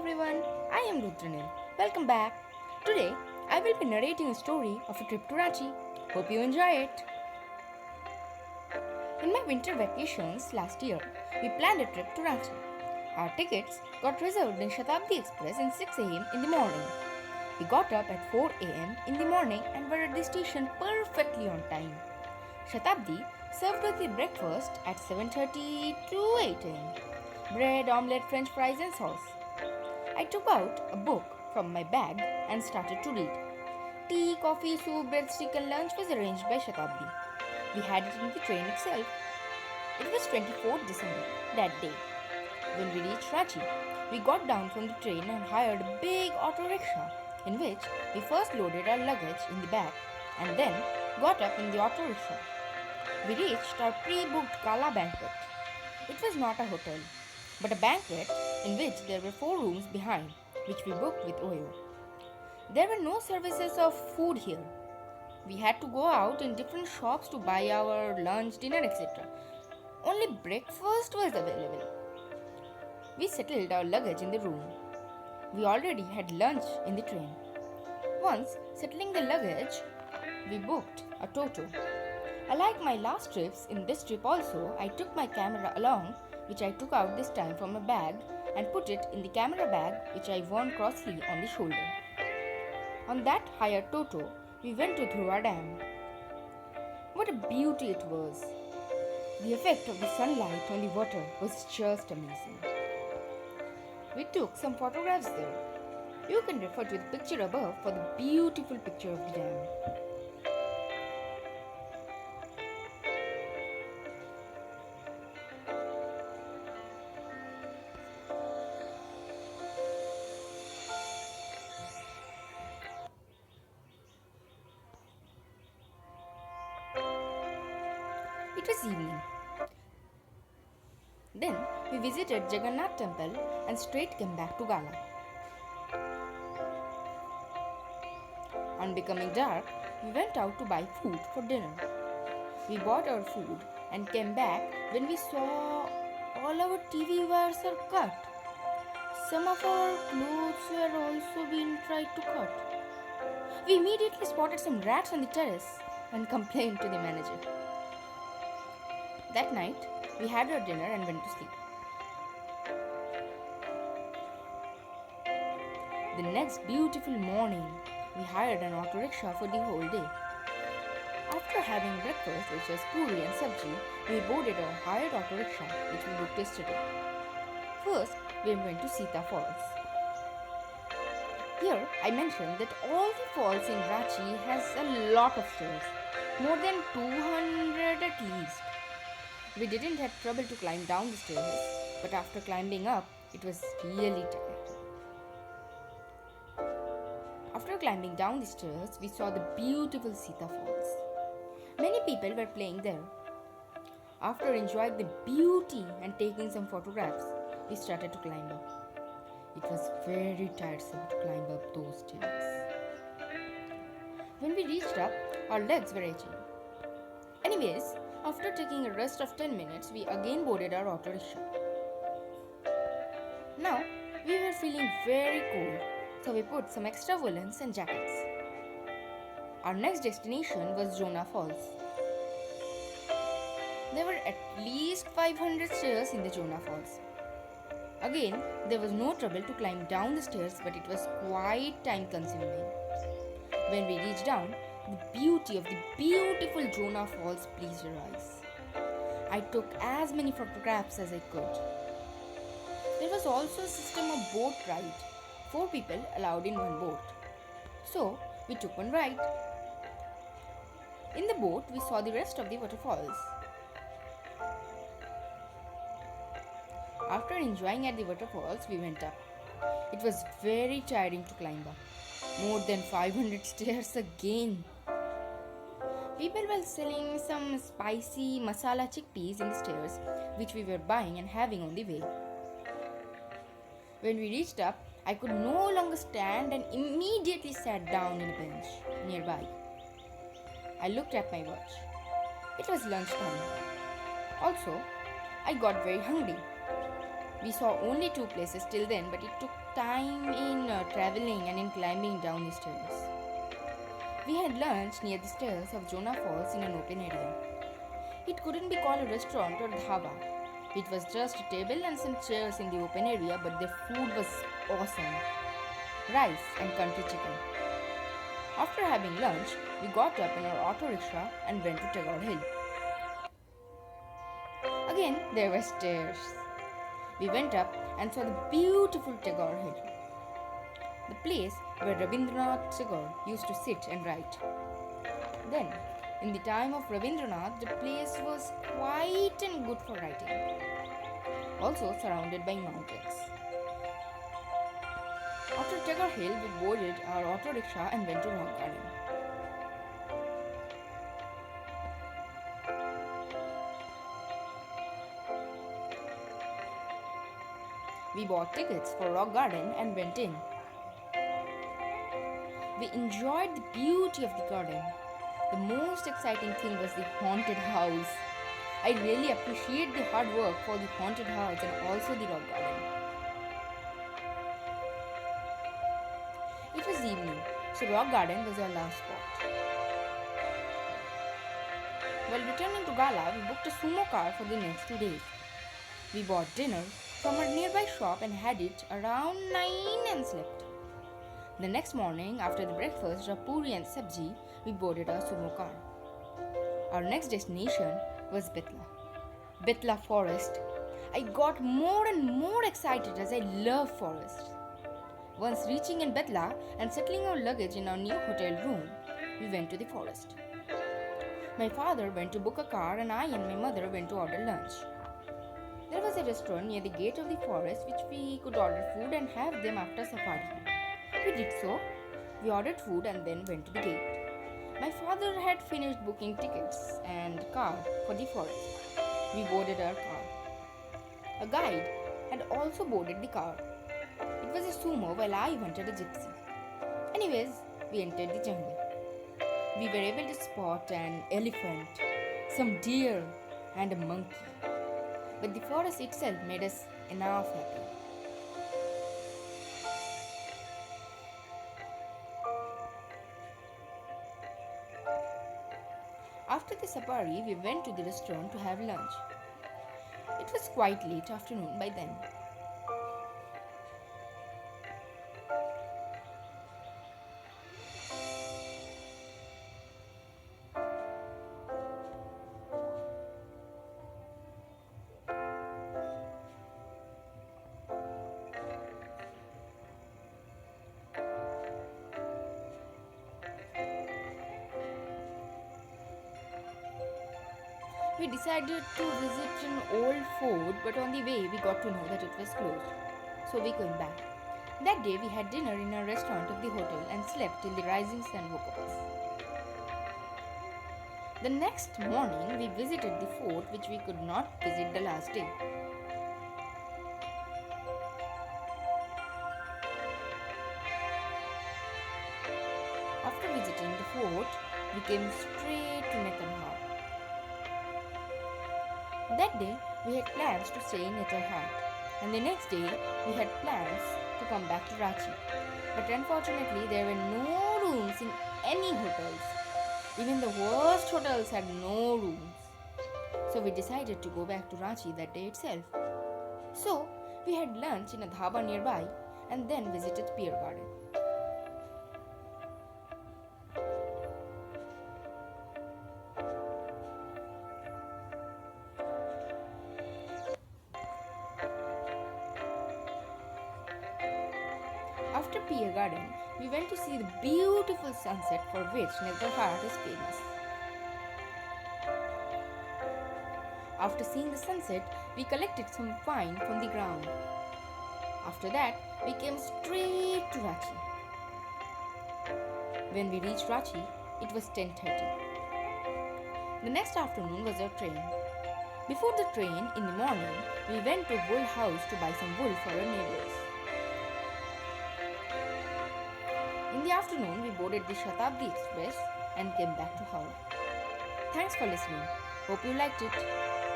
everyone, I am Rudranil. Welcome back. Today, I will be narrating a story of a trip to Ranchi. Hope you enjoy it. In my winter vacations last year, we planned a trip to Ranchi. Our tickets got reserved in Shatabdi Express at 6 am in the morning. We got up at 4 am in the morning and were at the station perfectly on time. Shatabdi served us the breakfast at 7:30 to 8 am. Bread, omelette, french fries and sauce. I took out a book from my bag and started to read. Tea, coffee, soup, breadstick and lunch was arranged by Shatabdi. We had it in the train itself. It was 24th December that day. When we reached Ranchi, we got down from the train and hired a big auto rickshaw in which we first loaded our luggage in the back and then got up in the auto rickshaw. We reached our pre-booked gala banquet. It was not a hotel, but a banquet in which there were 4 rooms behind, which we booked with Oyo. There were no services of food here. We had to go out in different shops to buy our lunch, dinner, etc. Only breakfast was available. We settled our luggage in the room. We already had lunch in the train. Once settling the luggage, we booked a Toto. Unlike my last trips, in this trip also, I took my camera along, which I took out this time from a bag and put it in the camera bag, which I worn crossly on the shoulder. On that hired Toto, we went to Dhruva Dam. What a beauty it was! The effect of the sunlight on the water was just amazing. We took some photographs there. You can refer to the picture above for the beautiful picture of the dam. It was evening. Then we visited Jagannath temple and straight came back to Gala. On becoming dark, we went out to buy food for dinner. We bought our food and came back when we saw all our TV wires are cut. Some of our clothes were also being tried to cut. We immediately spotted some rats on the terrace and complained to the manager. That night, we had our dinner and went to sleep. The next beautiful morning, we hired an auto rickshaw for the whole day. After having breakfast, which was puri and sabji, we boarded our hired auto rickshaw, which we booked yesterday. First, we went to Sita Falls. Here, I mentioned that all the falls in Ranchi has a lot of stairs, more than 200 at least. We didn't have trouble to climb down the stairs, but after climbing up, it was really tired. After climbing down the stairs, we saw the beautiful Sita Falls. Many people were playing there. After enjoying the beauty and taking some photographs, we started to climb up. It was very tiresome to climb up those stairs. When we reached up, our legs were itching. Anyways, after taking a rest of 10 minutes, we again boarded our auto rickshaw. Now, we were feeling very cold, so we put some extra woolens and jackets. Our next destination was Jonah Falls. There were at least 500 stairs in the Jonah Falls. Again, there was no trouble to climb down the stairs, but it was quite time consuming. When we reached down, the beauty of the beautiful Drona Falls pleased our eyes. I took as many photographs as I could. There was also a system of boat ride. 4 people allowed in one boat. So, we took one ride. In the boat, we saw the rest of the waterfalls. After enjoying at the waterfalls, we went up. It was very tiring to climb up. More than 500 stairs again. People were selling some spicy masala chickpeas in the stairs, which we were buying and having on the way. When we reached up, I could no longer stand and immediately sat down in a bench nearby. I looked at my watch. It was lunchtime. Also, I got very hungry. We saw only two places till then, but it took time in traveling and in climbing down the stairs. We had lunch near the stairs of Jonah Falls in an open area. It couldn't be called a restaurant or dhaba. It was just a table and some chairs in the open area, but the food was awesome. Rice and country chicken. After having lunch, we got up in our auto rickshaw and went to Tagore Hill. Again, there were stairs. We went up and saw the beautiful Tagore Hill, the place where Rabindranath Tagore used to sit and write. Then, in the time of Rabindranath, the place was quite and good for writing, also surrounded by mountains. After Tagore Hill, we boarded our auto rickshaw and went to Rock Garden. We bought tickets for Rock Garden and went in. We enjoyed the beauty of the garden. The most exciting thing was the haunted house. I really appreciate the hard work for the haunted house and also the rock garden. It was evening, so rock garden was our last spot. While returning to Gala, we booked a sumo car for the next 2 days. We bought dinner from a nearby shop and had it around 9 and slept. The next morning, after the breakfast of puri and sabji, we boarded our sumo car. Our next destination was Bokaro Forest. I got more and more excited as I love forests. Once reaching in Bokaro and settling our luggage in our new hotel room, we went to the forest. My father went to book a car and I and my mother went to order lunch. There was a restaurant near the gate of the forest which we could order food and have them after safari. We did so. We ordered food and then went to the gate. My father had finished booking tickets and car for the forest. We boarded our car. A guide had also boarded the car. It was a sumo while I wanted a gypsy. Anyways, we entered the jungle. We were able to spot an elephant, some deer, and a monkey. But the forest itself made us enough happy. After the safari, we went to the restaurant to have lunch. It was quite late afternoon by then. We decided to visit an old fort, but on the way we got to know that it was closed. So we came back. That day we had dinner in a restaurant of the hotel and slept till the rising sun woke up us. The next morning we visited the fort which we could not visit the last day. After visiting the fort, we came straight to Netanhar. That day, we had plans to stay in Netarhat, and the next day, we had plans to come back to Ranchi. But unfortunately, there were no rooms in any hotels. Even the worst hotels had no rooms. So we decided to go back to Ranchi that day itself. So, we had lunch in a dhaba nearby and then visited Pier Garden. After Pier Garden, we went to see the beautiful sunset for which Netarhat is famous. After seeing the sunset, we collected some wine from the ground. After that, we came straight to Ranchi. When we reached Ranchi, it was 10:30. The next afternoon was our train. Before the train, in the morning, we went to wool house to buy some wool for our neighbors. In the afternoon, we boarded the Shatabdi Express and came back to Howrah. Thanks for listening. Hope you liked it.